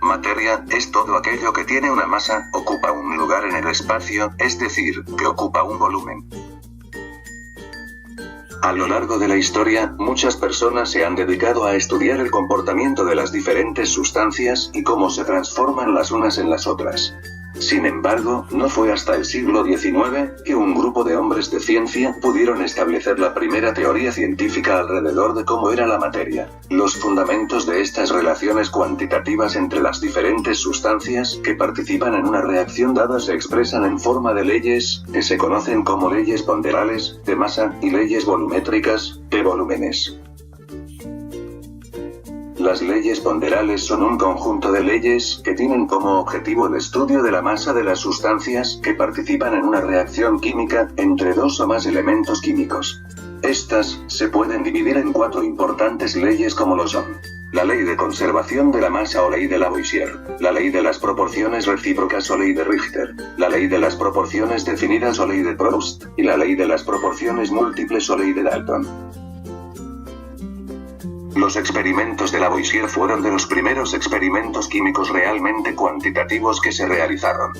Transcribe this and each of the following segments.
Materia es todo aquello que tiene una masa, ocupa un lugar en el espacio, es decir, que ocupa un volumen. A lo largo de la historia, muchas personas se han dedicado a estudiar el comportamiento de las diferentes sustancias y cómo se transforman las unas en las otras. Sin embargo, no fue hasta el siglo XIX que un grupo de hombres de ciencia pudieron establecer la primera teoría científica alrededor de cómo era la materia. Los fundamentos de estas relaciones cuantitativas entre las diferentes sustancias que participan en una reacción dada se expresan en forma de leyes, que se conocen como leyes ponderales, de masa, y leyes volumétricas, de volúmenes. Las leyes ponderales son un conjunto de leyes que tienen como objetivo el estudio de la masa de las sustancias que participan en una reacción química entre dos o más elementos químicos. Estas se pueden dividir en 4 importantes leyes como lo son: la ley de conservación de la masa o ley de Lavoisier, la ley de las proporciones recíprocas o ley de Richter, la ley de las proporciones definidas o ley de Proust, y la ley de las proporciones múltiples o ley de Dalton. Los experimentos de Lavoisier fueron de los primeros experimentos químicos realmente cuantitativos que se realizaron.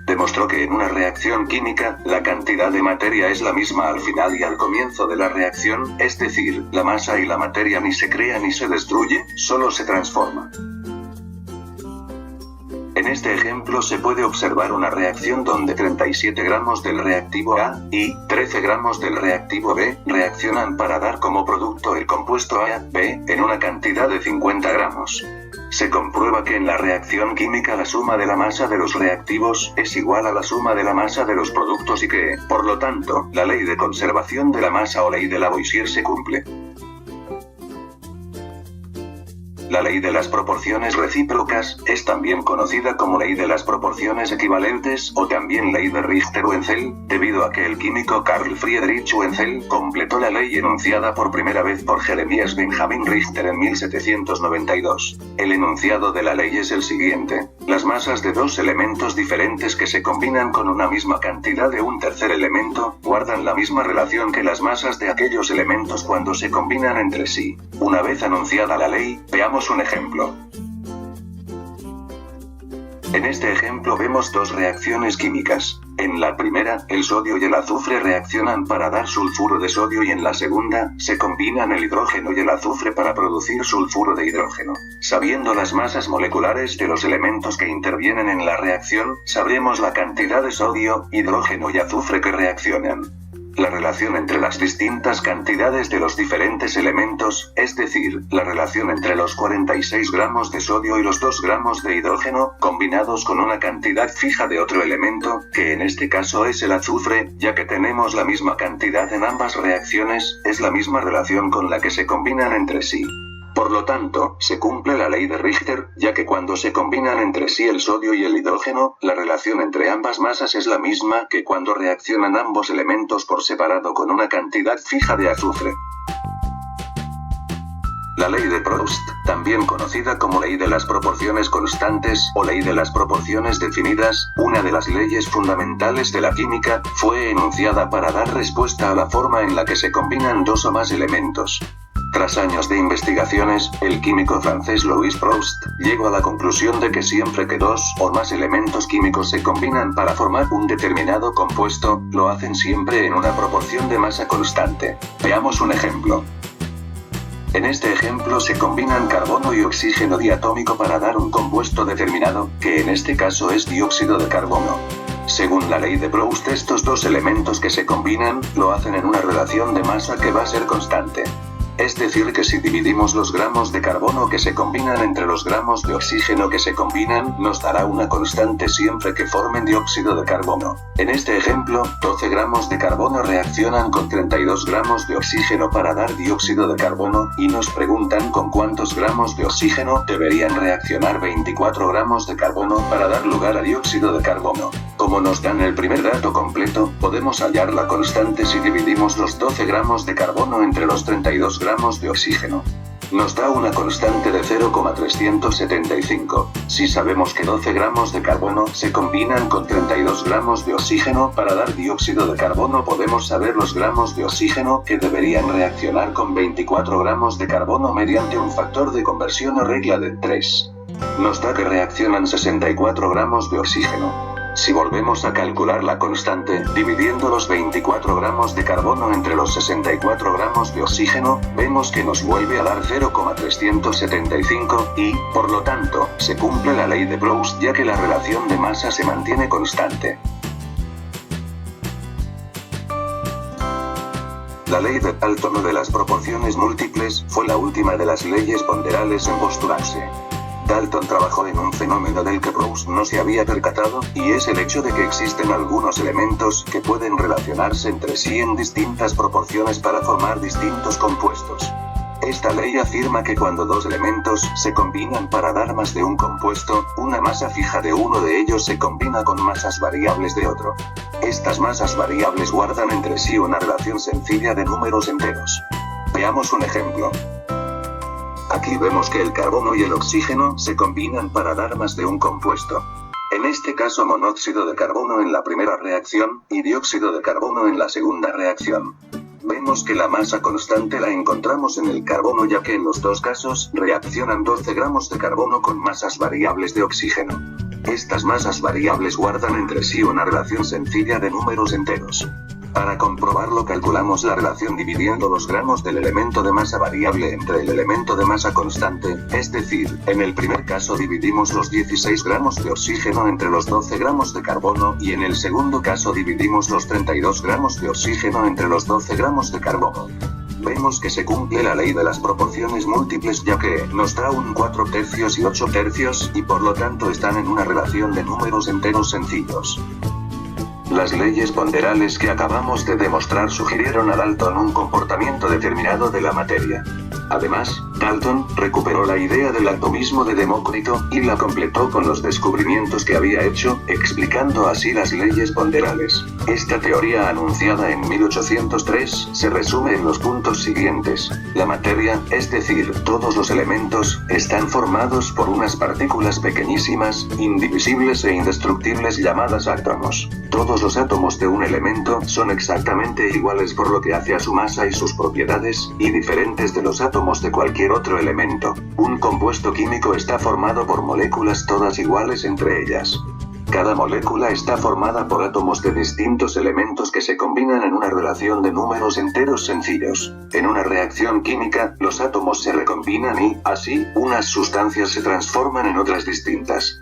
Demostró que en una reacción química, la cantidad de materia es la misma al final y al comienzo de la reacción, es decir, la masa y la materia ni se crea ni se destruye, solo se transforma. En este ejemplo se puede observar una reacción donde 37 gramos del reactivo A y 13 gramos del reactivo B reaccionan para dar como producto el compuesto A, B, en una cantidad de 50 gramos. Se comprueba que en la reacción química la suma de la masa de los reactivos es igual a la suma de la masa de los productos y que, por lo tanto, la ley de conservación de la masa o ley de Lavoisier se cumple. La ley de las proporciones recíprocas es también conocida como ley de las proporciones equivalentes o también ley de Richter-Wenzel, debido a que el químico Carl Friedrich Wenzel completó la ley enunciada por primera vez por Jeremias Benjamin Richter en 1792. El enunciado de la ley es el siguiente: las masas de dos elementos diferentes que se combinan con una misma cantidad de un tercer elemento, guardan la misma relación que las masas de aquellos elementos cuando se combinan entre sí. Una vez anunciada la ley, veamos un ejemplo. En este ejemplo vemos dos reacciones químicas. En la primera, el sodio y el azufre reaccionan para dar sulfuro de sodio y en la segunda, se combinan el hidrógeno y el azufre para producir sulfuro de hidrógeno. Sabiendo las masas moleculares de los elementos que intervienen en la reacción, sabremos la cantidad de sodio, hidrógeno y azufre que reaccionan. La relación entre las distintas cantidades de los diferentes elementos, es decir, la relación entre los 46 gramos de sodio y los 2 gramos de hidrógeno, combinados con una cantidad fija de otro elemento, que en este caso es el azufre, ya que tenemos la misma cantidad en ambas reacciones, es la misma relación con la que se combinan entre sí. Por lo tanto, se cumple la ley de Richter, ya que cuando se combinan entre sí el sodio y el hidrógeno, la relación entre ambas masas es la misma que cuando reaccionan ambos elementos por separado con una cantidad fija de azufre. La ley de Proust, también conocida como ley de las proporciones constantes o ley de las proporciones definidas, una de las leyes fundamentales de la química, fue enunciada para dar respuesta a la forma en la que se combinan dos o más elementos. Tras años de investigaciones, el químico francés Louis Proust llegó a la conclusión de que siempre que dos o más elementos químicos se combinan para formar un determinado compuesto, lo hacen siempre en una proporción de masa constante. Veamos un ejemplo. En este ejemplo se combinan carbono y oxígeno diatómico para dar un compuesto determinado, que en este caso es dióxido de carbono. Según la ley de Proust, estos dos elementos que se combinan, lo hacen en una relación de masa que va a ser constante. Es decir que si dividimos los gramos de carbono que se combinan entre los gramos de oxígeno que se combinan, nos dará una constante siempre que formen dióxido de carbono. En este ejemplo, 12 gramos de carbono reaccionan con 32 gramos de oxígeno para dar dióxido de carbono, y nos preguntan con cuántos gramos de oxígeno deberían reaccionar 24 gramos de carbono para dar lugar a dióxido de carbono. Como nos dan el primer dato completo, podemos hallar la constante si dividimos los 12 gramos de carbono entre los 32 gramos de oxígeno. Nos da una constante de 0,375. Si sabemos que 12 gramos de carbono se combinan con 32 gramos de oxígeno para dar dióxido de carbono, podemos saber los gramos de oxígeno que deberían reaccionar con 24 gramos de carbono mediante un factor de conversión o regla de 3. nos da que reaccionan 64 gramos de oxígeno. Si volvemos a calcular la constante, dividiendo los 24 gramos de carbono entre los 64 gramos de oxígeno, vemos que nos vuelve a dar 0,375, y, por lo tanto, se cumple la ley de Proust ya que la relación de masa se mantiene constante. La ley de Dalton o de las proporciones múltiples fue la última de las leyes ponderales en postularse. Dalton trabajó en un fenómeno del que Proust no se había percatado, y es el hecho de que existen algunos elementos que pueden relacionarse entre sí en distintas proporciones para formar distintos compuestos. Esta ley afirma que cuando dos elementos se combinan para dar más de un compuesto, una masa fija de uno de ellos se combina con masas variables de otro. Estas masas variables guardan entre sí una relación sencilla de números enteros. Veamos un ejemplo. Aquí vemos que el carbono y el oxígeno se combinan para dar más de un compuesto. En este caso monóxido de carbono en la primera reacción, y dióxido de carbono en la segunda reacción. Vemos que la masa constante la encontramos en el carbono ya que en los dos casos reaccionan 12 gramos de carbono con masas variables de oxígeno. Estas masas variables guardan entre sí una relación sencilla de números enteros. Para comprobarlo calculamos la relación dividiendo los gramos del elemento de masa variable entre el elemento de masa constante, es decir, en el primer caso dividimos los 16 gramos de oxígeno entre los 12 gramos de carbono y en el segundo caso dividimos los 32 gramos de oxígeno entre los 12 gramos de carbono. Vemos que se cumple la ley de las proporciones múltiples ya que nos da un 4/3 y 8/3 y por lo tanto están en una relación de números enteros sencillos. Las leyes ponderales que acabamos de demostrar sugirieron a Dalton un comportamiento determinado de la materia. Además, Dalton recuperó la idea del atomismo de Demócrito y la completó con los descubrimientos que había hecho, explicando así las leyes ponderales. Esta teoría anunciada en 1803 se resume en los puntos siguientes. La materia, es decir, todos los elementos, están formados por unas partículas pequeñísimas, indivisibles e indestructibles llamadas átomos. Todos los átomos de un elemento son exactamente iguales por lo que hace a su masa y sus propiedades, y diferentes de los átomos de cualquier otro elemento. Un compuesto químico está formado por moléculas todas iguales entre ellas. Cada molécula está formada por átomos de distintos elementos que se combinan en una relación de números enteros sencillos. En una reacción química, los átomos se recombinan y, así, unas sustancias se transforman en otras distintas.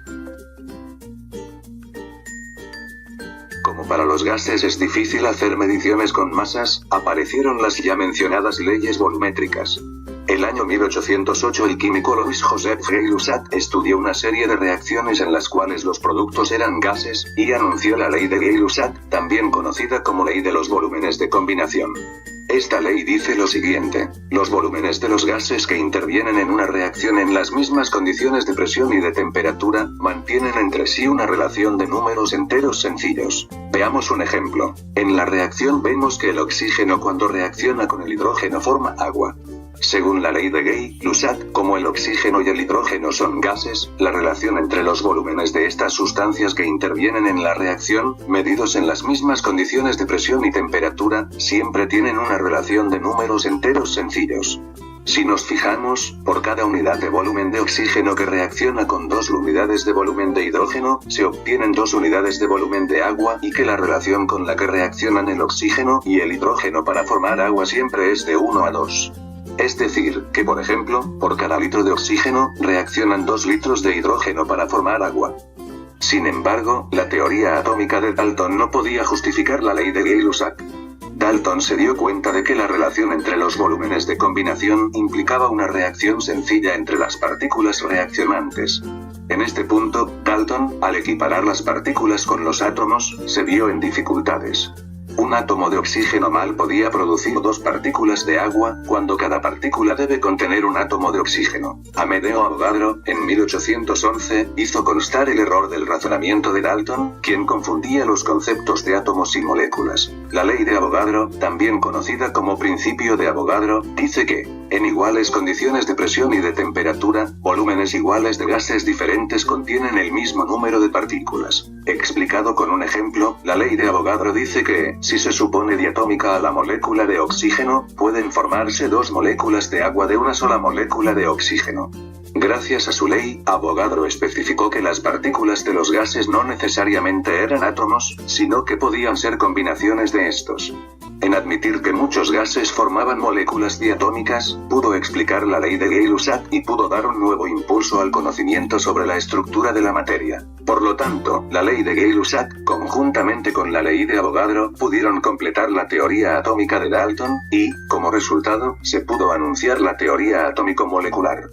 Como para los gases es difícil hacer mediciones con masas, aparecieron las ya mencionadas leyes volumétricas. El año 1808 el químico Louis-Joseph Gay-Lussac estudió una serie de reacciones en las cuales los productos eran gases, y anunció la ley de Gay-Lussac, también conocida como ley de los volúmenes de combinación. Esta ley dice lo siguiente: los volúmenes de los gases que intervienen en una reacción en las mismas condiciones de presión y de temperatura, mantienen entre sí una relación de números enteros sencillos. Veamos un ejemplo. En la reacción vemos que el oxígeno cuando reacciona con el hidrógeno forma agua. Según la ley de Gay-Lussac, como el oxígeno y el hidrógeno son gases, la relación entre los volúmenes de estas sustancias que intervienen en la reacción, medidos en las mismas condiciones de presión y temperatura, siempre tienen una relación de números enteros sencillos. Si nos fijamos, por cada unidad de volumen de oxígeno que reacciona con 2 unidades de volumen de hidrógeno, se obtienen 2 unidades de volumen de agua y que la relación con la que reaccionan el oxígeno y el hidrógeno para formar agua siempre es de 1 a 2. Es decir, que por ejemplo, por cada litro de oxígeno, reaccionan 2 litros de hidrógeno para formar agua. Sin embargo, la teoría atómica de Dalton no podía justificar la ley de Gay-Lussac. Dalton se dio cuenta de que la relación entre los volúmenes de combinación implicaba una reacción sencilla entre las partículas reaccionantes. En este punto, Dalton, al equiparar las partículas con los átomos, se vio en dificultades. Un átomo de oxígeno mal podía producir 2 partículas de agua, cuando cada partícula debe contener un átomo de oxígeno. Amedeo Avogadro, en 1811, hizo constar el error del razonamiento de Dalton, quien confundía los conceptos de átomos y moléculas. La ley de Avogadro, también conocida como principio de Avogadro, dice que, en iguales condiciones de presión y de temperatura, volúmenes iguales de gases diferentes contienen el mismo número de partículas. Explicado con un ejemplo, la ley de Avogadro dice que, si se supone diatómica a la molécula de oxígeno, pueden formarse dos moléculas de agua de una sola molécula de oxígeno. Gracias a su ley, Avogadro especificó que las partículas de los gases no necesariamente eran átomos, sino que podían ser combinaciones de estos. En admitir que muchos gases formaban moléculas diatómicas, pudo explicar la ley de Gay-Lussac y pudo dar un nuevo impulso al conocimiento sobre la estructura de la materia. Por lo tanto, la ley de Gay-Lussac, conjuntamente con la ley de Avogadro, pudieron completar la teoría atómica de Dalton, y, como resultado, se pudo anunciar la teoría atómico-molecular.